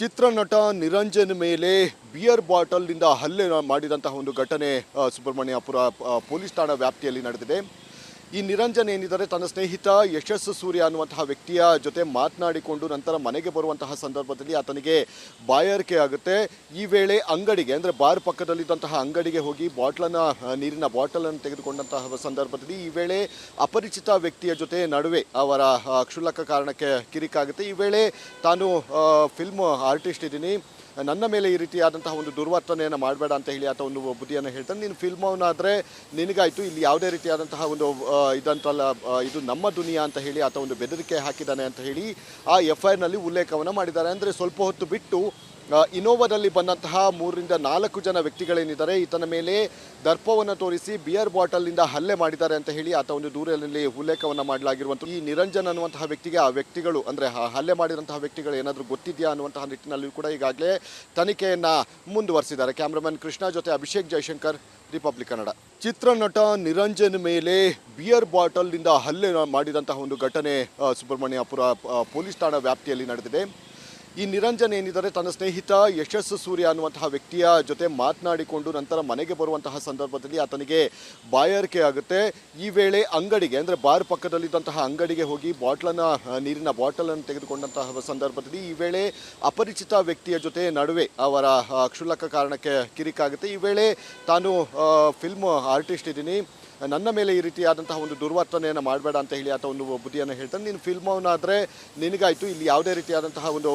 ಚಿತ್ರನಟ ನಿರಂಜನ್ ಮೇಲೆ ಬಿಯರ್ ಬಾಟಲ್ನಿಂದ ಹಲ್ಲೆ ಮಾಡಿದಂತಹ ಒಂದು ಘಟನೆ ಸುಬ್ರಹ್ಮಣ್ಯಪುರ ಪೊಲೀಸ್ ಠಾಣಾ ವ್ಯಾಪ್ತಿಯಲ್ಲಿ ನಡೆದಿದೆ. ಈ ನಿರಂಜನ್ ಏನಿದ್ದಾರೆ ತನ್ನ ಸ್ನೇಹಿತ ಯಶಸ್ ಸೂರ್ಯ ಅನ್ನುವಂತಹ ವ್ಯಕ್ತಿಯ ಜೊತೆ ಮಾತನಾಡಿಕೊಂಡು ನಂತರ ಮನೆಗೆ ಬರುವಂತಹ ಸಂದರ್ಭದಲ್ಲಿ ಆತನಿಗೆ ಬಾಯಾರಿಕೆ ಆಗುತ್ತೆ. ಈ ವೇಳೆ ಅಂಗಡಿಗೆ ಅಂದರೆ ಬಾರ್ ಪಕ್ಕದಲ್ಲಿದ್ದಂತಹ ಅಂಗಡಿಗೆ ಹೋಗಿ ನೀರಿನ ಬಾಟಲನ್ನು ತೆಗೆದುಕೊಂಡಂತಹ ಸಂದರ್ಭದಲ್ಲಿ ಈ ವೇಳೆ ಅಪರಿಚಿತ ವ್ಯಕ್ತಿಯ ಜೊತೆ ನಡುವೆ ಅವರ ಕ್ಷುಲ್ಲಕ ಕಾರಣಕ್ಕೆ ಕಿರಿಕಾಗುತ್ತೆ. ಈ ವೇಳೆ ತಾನು ಫಿಲ್ಮ್ ಆರ್ಟಿಸ್ಟ್ ಇದ್ದೀನಿ, ನನ್ನ ಮೇಲೆ ಈ ರೀತಿಯಾದಂತಹ ಒಂದು ದುರ್ವರ್ತನೆಯನ್ನು ಮಾಡಬೇಡ ಅಂತ ಹೇಳಿ ಆತ ಒಂದು ಬುದ್ಧಿಯನ್ನು ಹೇಳ್ತಾನೆ. ನೀನು ಫಿಲ್ಮವನ್ನಾದರೆ ನಿನಗಾಯಿತು, ಇಲ್ಲಿ ಯಾವುದೇ ರೀತಿಯಾದಂತಹ ಒಂದು ಇದಂತಲ್ಲ, ಇದು ನಮ್ಮ ದುನಿಯಾ ಅಂತ ಹೇಳಿ ಆತ ಒಂದು ಬೆದರಿಕೆ ಹಾಕಿದ್ದಾನೆ ಅಂತ ಹೇಳಿ ಆ FIR ಉಲ್ಲೇಖವನ್ನು ಮಾಡಿದ್ದಾರೆ. ಅಂದರೆ ಸ್ವಲ್ಪ ಹೊತ್ತು ಬಿಟ್ಟು ಇನೋವಾದಲ್ಲಿ ಬಂದಂತಹ 3 ರಿಂದ 4 ಜನ ವ್ಯಕ್ತಿಗಳೇನಿದ್ದಾರೆ ಈತನ ಮೇಲೆ ದರ್ಪವನ್ನು ತೋರಿಸಿ ಬಿಯರ್ ಬಾಟಲ್ನಿಂದ ಹಲ್ಲೆ ಮಾಡಿದ್ದಾರೆ ಅಂತ ಹೇಳಿ ಆತ ಒಂದು ದೂರಿನಲ್ಲಿ ಉಲ್ಲೇಖವನ್ನು ಮಾಡಲಾಗಿರುವಂಥ ಈ ನಿರಂಜನ್ ಅನ್ನುವಂತಹ ವ್ಯಕ್ತಿಗೆ ಆ ವ್ಯಕ್ತಿಗಳು ಅಂದರೆ ಹಲ್ಲೆ ಮಾಡಿದಂತಹ ವ್ಯಕ್ತಿಗಳು ಏನಾದರೂ ಗೊತ್ತಿದೆಯಾ ಅನ್ನುವಂತಹ ನಿಟ್ಟಿನಲ್ಲಿ ಕೂಡ ಈಗಾಗಲೇ ತನಿಖೆಯನ್ನು ಮುಂದುವರಿಸಿದ್ದಾರೆ. ಕ್ಯಾಮ್ರಾಮನ್ ಕೃಷ್ಣ ಜೊತೆ ಅಭಿಷೇಕ್ ಜೈಶಂಕರ್, ರಿಪಬ್ಲಿಕ್ ಕನ್ನಡ. ಚಿತ್ರನಟ ನಿರಂಜನ್ ಮೇಲೆ ಬಿಯರ್ ಬಾಟಲ್ನಿಂದ ಹಲ್ಲೆ ಮಾಡಿದಂತಹ ಒಂದು ಘಟನೆ ಸುಬ್ರಹ್ಮಣ್ಯಪುರ ಪೊಲೀಸ್ ಠಾಣಾ ವ್ಯಾಪ್ತಿಯಲ್ಲಿ ನಡೆದಿದೆ. ಈ ನಿರಂಜನ್ ಏನಿದ್ದಾರೆ ತನ್ನ ಸ್ನೇಹಿತ ಯಶಸ್ ಸೂರ್ಯ ಅನ್ನುವಂತಹ ವ್ಯಕ್ತಿಯ ಜೊತೆ ಮಾತನಾಡಿಕೊಂಡು ನಂತರ ಮನೆಗೆ ಬರುವಂತಹ ಸಂದರ್ಭದಲ್ಲಿ ಆತನಿಗೆ ಬಾಯಾರಿಕೆ ಆಗುತ್ತೆ. ಈ ವೇಳೆ ಅಂಗಡಿಗೆ ಅಂದರೆ ಬಾರ್ ಪಕ್ಕದಲ್ಲಿದ್ದಂತಹ ಅಂಗಡಿಗೆ ಹೋಗಿ ನೀರಿನ ಬಾಟಲನ್ನು ತೆಗೆದುಕೊಂಡಂತಹ ಸಂದರ್ಭದಲ್ಲಿ ಈ ವೇಳೆ ಅಪರಿಚಿತ ವ್ಯಕ್ತಿಯ ಜೊತೆ ನಡುವೆ ಅವರ ಕ್ಷುಲ್ಲಕ ಕಾರಣಕ್ಕೆ ಕಿರಿಕಾಗುತ್ತೆ. ಈ ವೇಳೆ ತಾನು ಫಿಲ್ಮ್ ಆರ್ಟಿಸ್ಟ್ ಇದ್ದೀನಿ, ನನ್ನ ಮೇಲೆ ಈ ರೀತಿಯಾದಂತಹ ಒಂದು ದುರ್ವರ್ತನೆಯನ್ನು ಮಾಡಬೇಡ ಅಂತ ಹೇಳಿ ಆತ ಒಂದು ಬುದ್ಧಿಯನ್ನು ಹೇಳ್ತಾನೆ. ನೀನು ಫಿಲ್ಮವನ್ನಾದರೆ ನಿನಗಾಯಿತು, ಇಲ್ಲಿ ಯಾವುದೇ ರೀತಿಯಾದಂತಹ ಒಂದು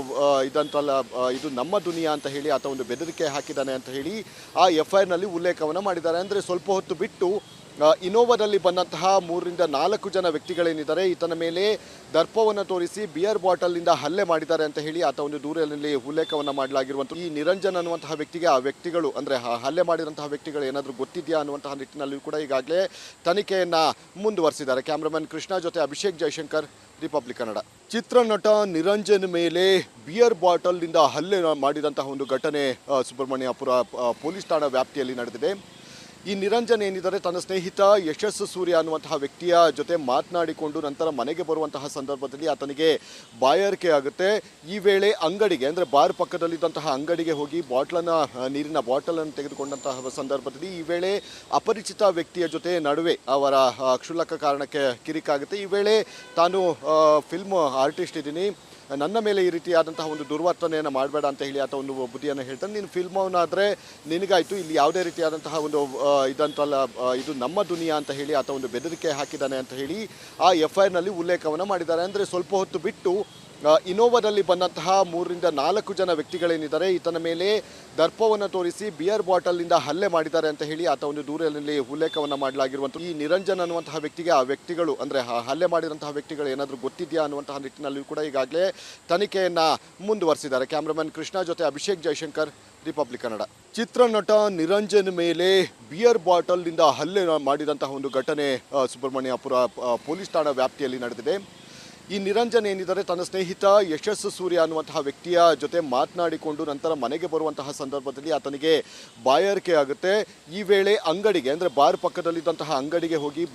ಇದಂತಲ್ಲ, ಇದು ನಮ್ಮ ದುನಿಯಾ ಅಂತ ಹೇಳಿ ಆತ ಒಂದು ಬೆದರಿಕೆ ಹಾಕಿದ್ದಾನೆ ಅಂತ ಹೇಳಿ ಆ FIR ಉಲ್ಲೇಖವನ್ನು ಮಾಡಿದ್ದಾರೆ. ಅಂದರೆ ಸ್ವಲ್ಪ ಹೊತ್ತು ಬಿಟ್ಟು ಇನೋವಾದಲ್ಲಿ ಬಂದಂತಹ 3 ರಿಂದ 4 ಜನ ವ್ಯಕ್ತಿಗಳೇನಿದ್ದಾರೆ ಈತನ ಮೇಲೆ ದರ್ಪವನ್ನು ತೋರಿಸಿ ಬಿಯರ್ ಬಾಟಲ್ನಿಂದ ಹಲ್ಲೆ ಮಾಡಿದ್ದಾರೆ ಅಂತ ಹೇಳಿ ಆತ ಒಂದು ದೂರಿನಲ್ಲಿ ಉಲ್ಲೇಖವನ್ನು ಮಾಡಲಾಗಿರುವಂಥ ಈ ನಿರಂಜನ್ ಅನ್ನುವಂತಹ ವ್ಯಕ್ತಿಗೆ ಆ ವ್ಯಕ್ತಿಗಳು ಅಂದರೆ ಹಲ್ಲೆ ಮಾಡಿದಂತಹ ವ್ಯಕ್ತಿಗಳು ಏನಾದರೂ ಗೊತ್ತಿದೆಯಾ ಅನ್ನುವಂತಹ ನಿಟ್ಟಿನಲ್ಲಿ ಕೂಡ ಈಗಾಗಲೇ ತನಿಖೆಯನ್ನು ಮುಂದುವರಿಸಿದ್ದಾರೆ. ಕ್ಯಾಮ್ರಾಮನ್ ಕೃಷ್ಣ ಜೊತೆ ಅಭಿಷೇಕ್ ಜೈಶಂಕರ್, ರಿಪಬ್ಲಿಕ್ ಕನ್ನಡ. ಚಿತ್ರನಟ ನಿರಂಜನ್ ಮೇಲೆ ಬಿಯರ್ ಬಾಟಲ್ನಿಂದ ಹಲ್ಲೆ ಮಾಡಿದಂತಹ ಒಂದು ಘಟನೆ ಸುಬ್ರಹ್ಮಣ್ಯಪುರ ಪೊಲೀಸ್ ಠಾಣಾ ವ್ಯಾಪ್ತಿಯಲ್ಲಿ ನಡೆದಿದೆ. ಈ ನಿರಂಜನ್ ಏನಿದ್ದಾರೆ ತನ್ನ ಸ್ನೇಹಿತ ಯಶಸ್ ಸೂರ್ಯ ಅನ್ನುವಂತಹ ವ್ಯಕ್ತಿಯ ಜೊತೆ ಮಾತನಾಡಿಕೊಂಡು ನಂತರ ಮನೆಗೆ ಬರುವಂತಹ ಸಂದರ್ಭದಲ್ಲಿ ಆತನಿಗೆ ಬಾಯಾರಿಕೆ ಆಗುತ್ತೆ. ಈ ವೇಳೆ ಅಂಗಡಿಗೆ ಅಂದರೆ ಬಾರ್ ಪಕ್ಕದಲ್ಲಿದ್ದಂತಹ ಅಂಗಡಿಗೆ ಹೋಗಿ ನೀರಿನ ಬಾಟಲನ್ನು ತೆಗೆದುಕೊಂಡಂತಹ ಸಂದರ್ಭದಲ್ಲಿ ಈ ವೇಳೆ ಅಪರಿಚಿತ ವ್ಯಕ್ತಿಯ ಜೊತೆ ನಡುವೆ ಅವರ ಕ್ಷುಲ್ಲಕ ಕಾರಣಕ್ಕೆ ಕಿರಿಕಾಗುತ್ತೆ. ಈ ವೇಳೆ ತಾನು ಫಿಲ್ಮ್ ಆರ್ಟಿಸ್ಟ್ ಇದ್ದೀನಿ, ನನ್ನ ಮೇಲೆ ಈ ರೀತಿಯಾದಂತಹ ಒಂದು ದುರ್ವರ್ತನೆಯನ್ನು ಮಾಡಬೇಡ ಅಂತ ಹೇಳಿ ಆತ ಒಂದು ಬುದ್ಧಿಯನ್ನು ಹೇಳ್ತಾನೆ. ನೀನು ಫಿಲ್ಮವನ್ನಾದರೆ ನಿನಗಾಯಿತು, ಇಲ್ಲಿ ಯಾವುದೇ ರೀತಿಯಾದಂತಹ ಒಂದು ಇದಂತಲ್ಲ, ಇದು ನಮ್ಮ ದುನಿಯಾ ಅಂತ ಹೇಳಿ ಆತ ಒಂದು ಬೆದರಿಕೆ ಹಾಕಿದ್ದಾನೆ ಅಂತ ಹೇಳಿ ಆ FIR ಉಲ್ಲೇಖವನ್ನು ಮಾಡಿದ್ದಾರೆ. ಅಂದರೆ ಸ್ವಲ್ಪ ಹೊತ್ತು ಬಿಟ್ಟು ಇನೋವಾದಲ್ಲಿ ಬಂದಂತಹ 3 ರಿಂದ 4 ಜನ ವ್ಯಕ್ತಿಗಳೇನಿದ್ದಾರೆ ಈತನ ಮೇಲೆ ದರ್ಪವನ್ನು ತೋರಿಸಿ ಬಿಯರ್ ಬಾಟಲ್ನಿಂದ ಹಲ್ಲೆ ಮಾಡಿದ್ದಾರೆ ಅಂತ ಹೇಳಿ ಆತ ಒಂದು ದೂರಿನಲ್ಲಿ ಉಲ್ಲೇಖವನ್ನು ಮಾಡಲಾಗಿರುವಂಥ ಈ ನಿರಂಜನ್ ಅನ್ನುವಂತಹ ವ್ಯಕ್ತಿಗೆ ಆ ವ್ಯಕ್ತಿಗಳು ಅಂದರೆ ಹಲ್ಲೆ ಮಾಡಿದಂತಹ ವ್ಯಕ್ತಿಗಳು ಏನಾದರೂ ಗೊತ್ತಿದೆಯಾ ಅನ್ನುವಂತಹ ನಿಟ್ಟಿನಲ್ಲಿ ಕೂಡ ಈಗಾಗಲೇ ತನಿಖೆಯನ್ನು ಮುಂದುವರಿಸಿದ್ದಾರೆ. ಕ್ಯಾಮ್ರಾಮನ್ ಕೃಷ್ಣ ಜೊತೆ ಅಭಿಷೇಕ್ ಜೈಶಂಕರ್, ರಿಪಬ್ಲಿಕ್ ಕನ್ನಡ. ಚಿತ್ರನಟ ನಿರಂಜನ್ ಮೇಲೆ ಬಿಯರ್ ಬಾಟಲ್ನಿಂದ ಹಲ್ಲೆ ಮಾಡಿದಂತಹ ಒಂದು ಘಟನೆ ಸುಬ್ರಹ್ಮಣ್ಯಪುರ ಪೊಲೀಸ್ ಠಾಣಾ ವ್ಯಾಪ್ತಿಯಲ್ಲಿ ನಡೆದಿದೆ. ಈ ನಿರಂಜನ್ ಏನಿದ್ದಾರೆ ತನ್ನ ಸ್ನೇಹಿತ ಯಶಸ್ ಸೂರ್ಯ ಅನ್ನುವಂತಹ ವ್ಯಕ್ತಿಯ ಜೊತೆ ಮಾತನಾಡಿಕೊಂಡು ನಂತರ ಮನೆಗೆ ಬರುವಂತಹ ಸಂದರ್ಭದಲ್ಲಿ ಆತನಿಗೆ ಬಾಯಾರಿಕೆ ಆಗುತ್ತೆ. ಈ ವೇಳೆ ಅಂಗಡಿಗೆ ಅಂದರೆ ಬಾರ್ ಪಕ್ಕದಲ್ಲಿದ್ದಂತಹ ಅಂಗಡಿಗೆ ಹೋಗಿ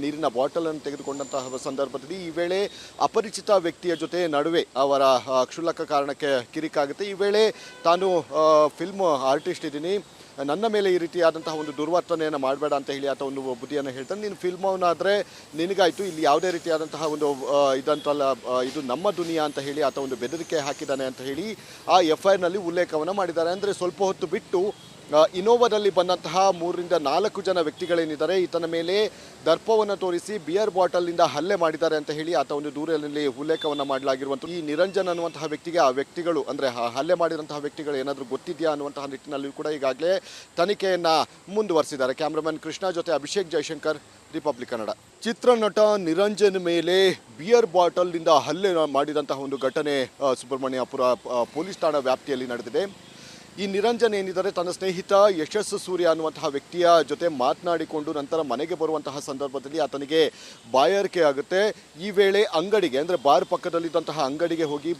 ನೀರಿನ ಬಾಟಲನ್ನು ತೆಗೆದುಕೊಂಡಂತಹ ಸಂದರ್ಭದಲ್ಲಿ ಈ ವೇಳೆ ಅಪರಿಚಿತ ವ್ಯಕ್ತಿಯ ಜೊತೆ ನಡುವೆ ಅವರ ಕ್ಷುಲ್ಲಕ ಕಾರಣಕ್ಕೆ ಕಿರಿಕಾಗುತ್ತೆ. ಈ ವೇಳೆ ತಾನು ಫಿಲ್ಮ್ ಆರ್ಟಿಸ್ಟ್ ಇದ್ದೀನಿ, ನನ್ನ ಮೇಲೆ ಈ ರೀತಿಯಾದಂತಹ ಒಂದು ದುರ್ವರ್ತನೆಯನ್ನು ಮಾಡಬೇಡ ಅಂತ ಹೇಳಿ ಆತ ಒಂದು ಬುದ್ಧಿಯನ್ನು ಹೇಳ್ತಾನೆ. ನೀನು ಫಿಲ್ಮವನ್ನಾದರೆ ನಿನಗಾಯಿತು, ಇಲ್ಲಿ ಯಾವುದೇ ರೀತಿಯಾದಂತಹ ಒಂದು ಇದಂತಲ್ಲ, ಇದು ನಮ್ಮ ದುನಿಯಾ ಅಂತ ಹೇಳಿ ಆತ ಒಂದು ಬೆದರಿಕೆ ಹಾಕಿದ್ದಾನೆ ಅಂತ ಹೇಳಿ ಆ FIR ಉಲ್ಲೇಖವನ್ನು ಮಾಡಿದ್ದಾರೆ. ಅಂದರೆ ಸ್ವಲ್ಪ ಹೊತ್ತು ಬಿಟ್ಟು ಇನೋವಾದಲ್ಲಿ ಬಂದಂತಹ 3 ರಿಂದ 4 ಜನ ವ್ಯಕ್ತಿಗಳೇನಿದ್ದಾರೆ ಈತನ ಮೇಲೆ ದರ್ಪವನ್ನು ತೋರಿಸಿ ಬಿಯರ್ ಬಾಟಲ್ನಿಂದ ಹಲ್ಲೆ ಮಾಡಿದ್ದಾರೆ ಅಂತ ಹೇಳಿ ಆತ ಒಂದು ದೂರಿನಲ್ಲಿ ಉಲ್ಲೇಖವನ್ನು ಮಾಡಲಾಗಿರುವಂಥ ಈ ನಿರಂಜನ್ ಅನ್ನುವಂತಹ ವ್ಯಕ್ತಿಗೆ ಆ ವ್ಯಕ್ತಿಗಳು ಅಂದರೆ ಹಲ್ಲೆ ಮಾಡಿದಂತಹ ವ್ಯಕ್ತಿಗಳು ಏನಾದರೂ ಗೊತ್ತಿದೆಯಾ ಅನ್ನುವಂತಹ ನಿಟ್ಟಿನಲ್ಲಿ ಕೂಡ ಈಗಾಗಲೇ ತನಿಖೆಯನ್ನು ಮುಂದುವರಿಸಿದ್ದಾರೆ. ಕ್ಯಾಮ್ರಾಮನ್ ಕೃಷ್ಣ ಜೊತೆ ಅಭಿಷೇಕ್ ಜೈಶಂಕರ್, ರಿಪಬ್ಲಿಕ್ ಕನ್ನಡ. ಚಿತ್ರನಟ ನಿರಂಜನ್ ಮೇಲೆ ಬಿಯರ್ ಬಾಟಲ್ನಿಂದ ಹಲ್ಲೆ ಮಾಡಿದಂತಹ ಒಂದು ಘಟನೆ ಸುಬ್ರಹ್ಮಣ್ಯಪುರ ಪೊಲೀಸ್ ಠಾಣಾ ವ್ಯಾಪ್ತಿಯಲ್ಲಿ ನಡೆದಿದೆ. ಈ ನಿರಂಜನ್ ಏನಿದ್ದಾರೆ ತನ್ನ ಸ್ನೇಹಿತ ಯಶಸ್ ಸೂರ್ಯ ಅನ್ನುವಂತಹ ವ್ಯಕ್ತಿಯ ಜೊತೆ ಮಾತನಾಡಿಕೊಂಡು ನಂತರ ಮನೆಗೆ ಬರುವಂತಹ ಸಂದರ್ಭದಲ್ಲಿ ಆತನಿಗೆ ಬಾಯಾರಿಕೆ ಆಗುತ್ತೆ. ಈ ವೇಳೆ ಅಂಗಡಿಗೆ ಅಂದರೆ ಬಾರ್ ಪಕ್ಕದಲ್ಲಿದ್ದಂತಹ ಅಂಗಡಿಗೆ ಹೋಗಿ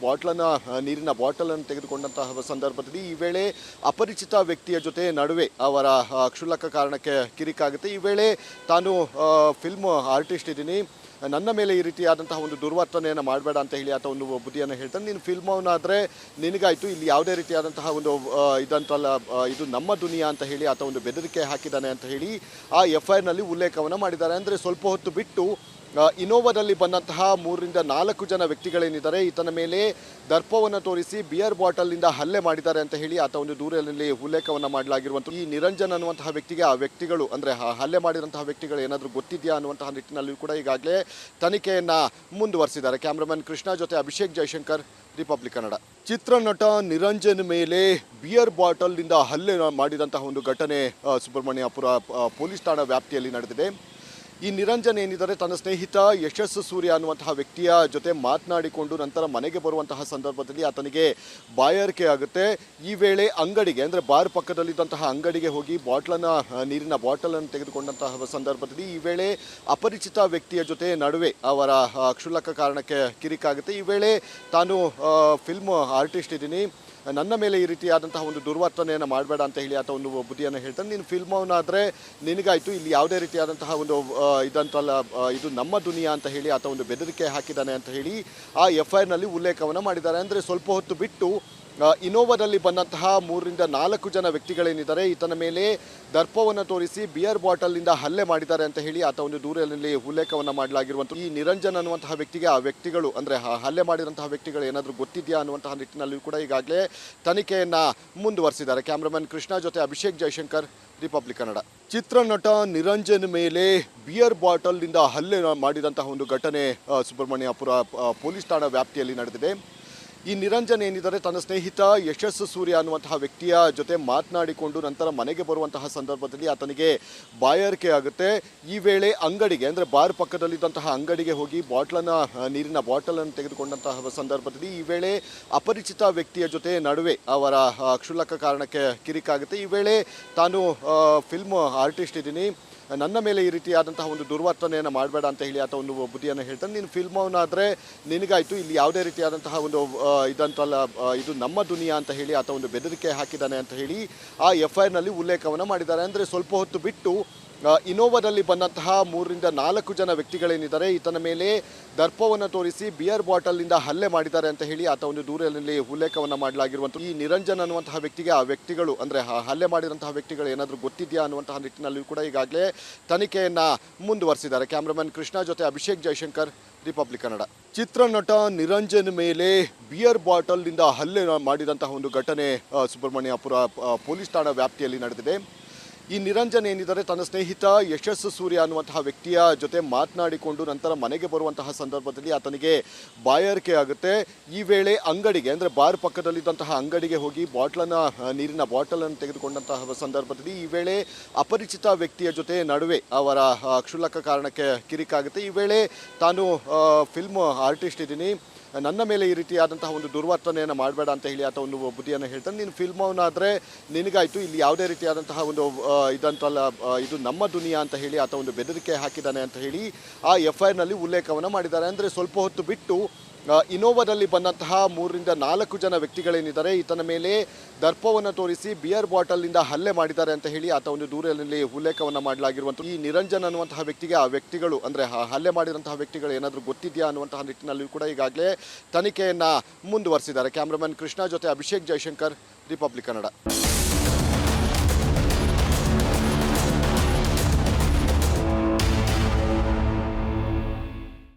ನೀರಿನ ಬಾಟಲನ್ನು ತೆಗೆದುಕೊಂಡಂತಹ ಸಂದರ್ಭದಲ್ಲಿ ಈ ವೇಳೆ ಅಪರಿಚಿತ ವ್ಯಕ್ತಿಯ ಜೊತೆ ನಡುವೆ ಅವರ ಕ್ಷುಲ್ಲಕ ಕಾರಣಕ್ಕೆ ಕಿರಿಕಾಗುತ್ತೆ. ಈ ವೇಳೆ ತಾನು ಫಿಲ್ಮ್ ಆರ್ಟಿಸ್ಟ್ ಇದ್ದೀನಿ, ನನ್ನ ಮೇಲೆ ಈ ರೀತಿಯಾದಂತಹ ಒಂದು ದುರ್ವರ್ತನೆಯನ್ನು ಮಾಡಬೇಡ ಅಂತ ಹೇಳಿ ಆತ ಒಂದು ಬುದ್ಧಿಯನ್ನು ಹೇಳ್ತಾನೆ. ನೀನು ಫಿಲ್ಮವನ್ನಾದರೆ ನಿನಗಾಯಿತು, ಇಲ್ಲಿ ಯಾವುದೇ ರೀತಿಯಾದಂತಹ ಒಂದು ಇದಂತಲ್ಲ, ಇದು ನಮ್ಮ ದುನಿಯಾ ಅಂತ ಹೇಳಿ ಆತ ಒಂದು ಬೆದರಿಕೆ ಹಾಕಿದ್ದಾನೆ ಅಂತ ಹೇಳಿ ಆ FIRನಲ್ಲಿ ಉಲ್ಲೇಖವನ್ನು ಮಾಡಿದ್ದಾರೆ. ಅಂದರೆ ಸ್ವಲ್ಪ ಹೊತ್ತು ಬಿಟ್ಟು ಇನೋವಾದಲ್ಲಿ ಬಂದಂತಹ 3ರಿಂದ 4 ಜನ ವ್ಯಕ್ತಿಗಳೇನಿದ್ದಾರೆ ಈತನ ಮೇಲೆ ದರ್ಪವನ್ನು ತೋರಿಸಿ ಬಿಯರ್ ಬಾಟಲ್ನಿಂದ ಹಲ್ಲೆ ಮಾಡಿದ್ದಾರೆ ಅಂತ ಹೇಳಿ ಆತ ಒಂದು ದೂರಿನಲ್ಲಿ ಉಲ್ಲೇಖವನ್ನು ಮಾಡಲಾಗಿರುವಂಥ ಈ ನಿರಂಜನ್ ಅನ್ನುವಂತಹ ವ್ಯಕ್ತಿಗೆ ಆ ವ್ಯಕ್ತಿಗಳು ಅಂದರೆ ಹಲ್ಲೆ ಮಾಡಿದಂತಹ ವ್ಯಕ್ತಿಗಳು ಏನಾದರೂ ಗೊತ್ತಿದೆಯಾ ಅನ್ನುವಂತಹ ನಿಟ್ಟಿನಲ್ಲಿ ಕೂಡ ಈಗಾಗಲೇ ತನಿಖೆಯನ್ನು ಮುಂದುವರಿಸಿದ್ದಾರೆ. ಕ್ಯಾಮ್ರಾಮನ್ ಕೃಷ್ಣ ಜೊತೆ ಅಭಿಷೇಕ್ ಜೈಶಂಕರ್, ರಿಪಬ್ಲಿಕ್ ಕನ್ನಡ. ಚಿತ್ರನಟ ನಿರಂಜನ್ ಮೇಲೆ ಬಿಯರ್ ಬಾಟಲ್ನಿಂದ ಹಲ್ಲೆ ಮಾಡಿದಂತಹ ಒಂದು ಘಟನೆ ಸುಬ್ರಹ್ಮಣ್ಯಪುರ ಪೊಲೀಸ್ ಠಾಣಾ ವ್ಯಾಪ್ತಿಯಲ್ಲಿ ನಡೆದಿದೆ. ಈ ನಿರಂಜನ್ ಏನಿದ್ದಾರೆ ತನ್ನ ಸ್ನೇಹಿತ ಯಶಸ್ ಸೂರ್ಯ ಅನ್ನುವಂತಹ ವ್ಯಕ್ತಿಯ ಜೊತೆ ಮಾತನಾಡಿಕೊಂಡು ನಂತರ ಮನೆಗೆ ಬರುವಂತಹ ಸಂದರ್ಭದಲ್ಲಿ ಆತನಿಗೆ ಬಾಯಾರಿಕೆ ಆಗುತ್ತೆ. ಈ ವೇಳೆ ಅಂಗಡಿಗೆ ಅಂದರೆ ಬಾರ್ ಪಕ್ಕದಲ್ಲಿದ್ದಂತಹ ಅಂಗಡಿಗೆ ಹೋಗಿ ನೀರಿನ ಬಾಟಲನ್ನು ತೆಗೆದುಕೊಂಡಂತಹ ಸಂದರ್ಭದಲ್ಲಿ ಈ ವೇಳೆ ಅಪರಿಚಿತ ವ್ಯಕ್ತಿಯ ಜೊತೆ ನಡುವೆ ಅವರ ಕ್ಷುಲ್ಲಕ ಕಾರಣಕ್ಕೆ ಕಿರಿಕಾಗುತ್ತೆ. ಈ ವೇಳೆ ತಾನು ಫಿಲ್ಮ್ ಆರ್ಟಿಸ್ಟ್ ಇದ್ದೀನಿ, ನನ್ನ ಮೇಲೆ ಈ ರೀತಿಯಾದಂತಹ ಒಂದು ದುರ್ವರ್ತನೆಯನ್ನು ಮಾಡಬೇಡ ಅಂತ ಹೇಳಿ ಆತ ಒಂದು ಬುದ್ಧಿಯನ್ನು ಹೇಳ್ತಾನೆ. ನೀನು ಫಿಲ್ಮವನ್ನಾದರೆ ನಿನಗಾಯಿತು, ಇಲ್ಲಿ ಯಾವುದೇ ರೀತಿಯಾದಂತಹ ಒಂದು ಇದಂತಲ್ಲ, ಇದು ನಮ್ಮ ದುನಿಯಾ ಅಂತ ಹೇಳಿ ಆತ ಒಂದು ಬೆದರಿಕೆ ಹಾಕಿದ್ದಾನೆ ಅಂತ ಹೇಳಿ ಆ FIRನಲ್ಲಿ ಉಲ್ಲೇಖವನ್ನು ಮಾಡಿದ್ದಾರೆ. ಅಂದರೆ ಸ್ವಲ್ಪ ಹೊತ್ತು ಬಿಟ್ಟು ಇನೋವಾದಲ್ಲಿ ಬಂದಂತಹ 3ರಿಂದ 4 ಜನ ವ್ಯಕ್ತಿಗಳೇನಿದ್ದಾರೆ ಈತನ ಮೇಲೆ ದರ್ಪವನ್ನು ತೋರಿಸಿ ಬಿಯರ್ ಬಾಟಲ್ನಿಂದ ಹಲ್ಲೆ ಮಾಡಿದ್ದಾರೆ ಅಂತ ಹೇಳಿ ಆತ ಒಂದು ದೂರಿನಲ್ಲಿ ಉಲ್ಲೇಖವನ್ನು ಮಾಡಲಾಗಿರುವಂಥ ಈ ನಿರಂಜನ್ ಅನ್ನುವಂತಹ ವ್ಯಕ್ತಿಗೆ ಆ ವ್ಯಕ್ತಿಗಳು ಅಂದರೆ ಹಲ್ಲೆ ಮಾಡಿದಂತಹ ವ್ಯಕ್ತಿಗಳು ಏನಾದರೂ ಗೊತ್ತಿದೆಯಾ ಅನ್ನುವಂತಹ ನಿಟ್ಟಿನಲ್ಲಿ ಕೂಡ ಈಗಾಗಲೇ ತನಿಖೆಯನ್ನು ಮುಂದುವರಿಸಿದ್ದಾರೆ. ಕ್ಯಾಮ್ರಾಮನ್ ಕೃಷ್ಣ ಜೊತೆ ಅಭಿಷೇಕ್ ಜೈಶಂಕರ್, ರಿಪಬ್ಲಿಕ್ ಕನ್ನಡ. ಚಿತ್ರನಟ ನಿರಂಜನ್ ಮೇಲೆ ಬಿಯರ್ ಬಾಟಲ್ನಿಂದ ಹಲ್ಲೆ ಮಾಡಿದಂತಹ ಒಂದು ಘಟನೆ ಸುಬ್ರಹ್ಮಣ್ಯಪುರ ಪೊಲೀಸ್ ಠಾಣಾ ವ್ಯಾಪ್ತಿಯಲ್ಲಿ ನಡೆದಿದೆ. ಈ ನಿರಂಜನ್ ಏನಿದ್ದಾರೆ ತನ್ನ ಸ್ನೇಹಿತ ಯಶಸ್ ಸೂರ್ಯ ಅನ್ನುವಂತಹ ವ್ಯಕ್ತಿಯ ಜೊತೆ ಮಾತನಾಡಿಕೊಂಡು ನಂತರ ಮನೆಗೆ ಬರುವಂತಹ ಸಂದರ್ಭದಲ್ಲಿ ಆತನಿಗೆ ಬಾಯಾರಿಕೆ ಆಗುತ್ತೆ. ಈ ವೇಳೆ ಅಂಗಡಿಗೆ ಅಂದರೆ ಬಾರ್ ಪಕ್ಕದಲ್ಲಿದ್ದಂತಹ ಅಂಗಡಿಗೆ ಹೋಗಿ ನೀರಿನ ಬಾಟಲನ್ನು ತೆಗೆದುಕೊಂಡಂತಹ ಸಂದರ್ಭದಲ್ಲಿ ಈ ವೇಳೆ ಅಪರಿಚಿತ ವ್ಯಕ್ತಿಯ ಜೊತೆ ನಡುವೆ ಅವರ ಕ್ಷುಲ್ಲಕ ಕಾರಣಕ್ಕೆ ಕಿರಿಕಾಗುತ್ತೆ. ಈ ವೇಳೆ ತಾನು ಫಿಲ್ಮ್ ಆರ್ಟಿಸ್ಟ್ ಇದ್ದೀನಿ, ನನ್ನ ಮೇಲೆ ಈ ರೀತಿಯಾದಂತಹ ಒಂದು ದುರ್ವರ್ತನೆಯನ್ನು ಮಾಡಬೇಡ ಅಂತ ಹೇಳಿ ಆತ ಒಂದು ಬುದ್ಧಿಯನ್ನು ಹೇಳ್ತಾನೆ. ನೀನು ಫಿಲ್ಮವನ್ನಾದರೆ ನಿನಗಾಯಿತು, ಇಲ್ಲಿ ಯಾವುದೇ ರೀತಿಯಾದಂತಹ ಒಂದು ಇದಂತಲ್ಲ, ಇದು ನಮ್ಮ ದುನಿಯಾ ಅಂತ ಹೇಳಿ ಆತ ಒಂದು ಬೆದರಿಕೆ ಹಾಕಿದ್ದಾನೆ ಅಂತ ಹೇಳಿ ಆ FIRನಲ್ಲಿ ಉಲ್ಲೇಖವನ್ನು ಮಾಡಿದ್ದಾರೆ. ಅಂದರೆ ಸ್ವಲ್ಪ ಹೊತ್ತು ಬಿಟ್ಟು ಇನೋವಾದಲ್ಲಿ ಬಂದಂತಹ 3ರಿಂದ 4 ಜನ ವ್ಯಕ್ತಿಗಳೇನಿದ್ದಾರೆ ಈತನ ಮೇಲೆ ದರ್ಪವನ್ನು ತೋರಿಸಿ ಬಿಯರ್ ಬಾಟಲ್ನಿಂದ ಹಲ್ಲೆ ಮಾಡಿದ್ದಾರೆ ಅಂತ ಹೇಳಿ ಆತ ಒಂದು ದೂರಿನಲ್ಲಿ ಉಲ್ಲೇಖವನ್ನು ಮಾಡಲಾಗಿರುವಂಥ ಈ ನಿರಂಜನ್ ಅನ್ನುವಂತಹ ವ್ಯಕ್ತಿಗೆ ಆ ವ್ಯಕ್ತಿಗಳು ಅಂದರೆ ಹಲ್ಲೆ ಮಾಡಿದಂತಹ ವ್ಯಕ್ತಿಗಳು ಏನಾದರೂ ಗೊತ್ತಿದೆಯಾ ಅನ್ನುವಂತಹ ನಿಟ್ಟಿನಲ್ಲಿ ಕೂಡ ಈಗಾಗಲೇ ತನಿಖೆಯನ್ನು ಮುಂದುವರಿಸಿದ್ದಾರೆ. ಕ್ಯಾಮ್ರಾಮನ್ ಕೃಷ್ಣ ಜೊತೆ ಅಭಿಷೇಕ್ ಜೈಶಂಕರ್, ರಿಪಬ್ಲಿಕ್ ಕನ್ನಡ. ಚಿತ್ರನಟ ನಿರಂಜನ್ ಮೇಲೆ ಬಿಯರ್ ಬಾಟಲ್ನಿಂದ ಹಲ್ಲೆ ಮಾಡಿದಂತಹ ಒಂದು ಘಟನೆ ಸುಬ್ರಹ್ಮಣ್ಯಪುರ ಪೊಲೀಸ್ ಠಾಣಾ ವ್ಯಾಪ್ತಿಯಲ್ಲಿ ನಡೆದಿದೆ. ಈ ನಿರಂಜನ್ ಏನಿದ್ದಾರೆ ತನ್ನ ಸ್ನೇಹಿತ ಯಶಸ್ ಸೂರ್ಯ ಅನ್ನುವಂತಹ ವ್ಯಕ್ತಿಯ ಜೊತೆ ಮಾತನಾಡಿಕೊಂಡು ನಂತರ ಮನೆಗೆ ಬರುವಂತಹ ಸಂದರ್ಭದಲ್ಲಿ ಆತನಿಗೆ ಬಾಯಾರಿಕೆ ಆಗುತ್ತೆ. ಈ ವೇಳೆ ಅಂಗಡಿಗೆ ಅಂದರೆ ಬಾರ್ ಪಕ್ಕದಲ್ಲಿದ್ದಂತಹ ಅಂಗಡಿಗೆ ಹೋಗಿ ನೀರಿನ ಬಾಟಲನ್ನು ತೆಗೆದುಕೊಂಡಂತಹ ಸಂದರ್ಭದಲ್ಲಿ ಈ ವೇಳೆ ಅಪರಿಚಿತ ವ್ಯಕ್ತಿಯ ಜೊತೆ ನಡುವೆ ಅವರ ಕ್ಷುಲ್ಲಕ ಕಾರಣಕ್ಕೆ ಕಿರಿಕಾಗುತ್ತೆ. ಈ ವೇಳೆ ತಾನು ಫಿಲ್ಮ್ ಆರ್ಟಿಸ್ಟ್ ಇದ್ದೀನಿ, ನನ್ನ ಮೇಲೆ ಈ ರೀತಿಯಾದಂತಹ ಒಂದು ದುರ್ವರ್ತನೆಯನ್ನು ಮಾಡಬೇಡ ಅಂತ ಹೇಳಿ ಆತ ಒಂದು ಬುದ್ಧಿಯನ್ನು ಹೇಳ್ತಾನೆ. ನೀನು ಫಿಲ್ಮವನ್ನಾದರೆ ನಿನಗಾಯಿತು, ಇಲ್ಲಿ ಯಾವುದೇ ರೀತಿಯಾದಂತಹ ಒಂದು ಇದಂತಲ್ಲ, ಇದು ನಮ್ಮ ದುನಿಯಾ ಅಂತ ಹೇಳಿ ಆತ ಒಂದು ಬೆದರಿಕೆ ಹಾಕಿದ್ದಾನೆ ಅಂತ ಹೇಳಿ ಆ FIRನಲ್ಲಿ ಉಲ್ಲೇಖವನ್ನು ಮಾಡಿದ್ದಾರೆ. ಅಂದರೆ ಸ್ವಲ್ಪ ಹೊತ್ತು ಬಿಟ್ಟು ಇನೋವಾದಲ್ಲಿ ಬಂದಂತಹ 3ರಿಂದ 4 ಜನ ವ್ಯಕ್ತಿಗಳೇನಿದ್ದಾರೆ ಈತನ ಮೇಲೆ ದರ್ಪವನ್ನು ತೋರಿಸಿ ಬಿಯರ್ ಬಾಟಲ್ನಿಂದ ಹಲ್ಲೆ ಮಾಡಿದ್ದಾರೆ ಅಂತ ಹೇಳಿ ಆತ ಒಂದು ದೂರಿನಲ್ಲಿ ಉಲ್ಲೇಖವನ್ನು ಮಾಡಲಾಗಿರುವಂಥ ಈ ನಿರಂಜನ್ ಅನ್ನುವಂತಹ ವ್ಯಕ್ತಿಗೆ ಆ ವ್ಯಕ್ತಿಗಳು ಅಂದರೆ ಹಲ್ಲೆ ಮಾಡಿದಂತಹ ವ್ಯಕ್ತಿಗಳು ಏನಾದರೂ ಗೊತ್ತಿದೆಯಾ ಅನ್ನುವಂತಹ ನಿಟ್ಟಿನಲ್ಲಿ ಕೂಡ ಈಗಾಗಲೇ ತನಿಖೆಯನ್ನು ಮುಂದುವರಿಸಿದ್ದಾರೆ. ಕ್ಯಾಮ್ರಾಮನ್ ಕೃಷ್ಣ ಜೊತೆ ಅಭಿಷೇಕ್ ಜೈಶಂಕರ್, ರಿಪಬ್ಲಿಕ್ ಕನ್ನಡ.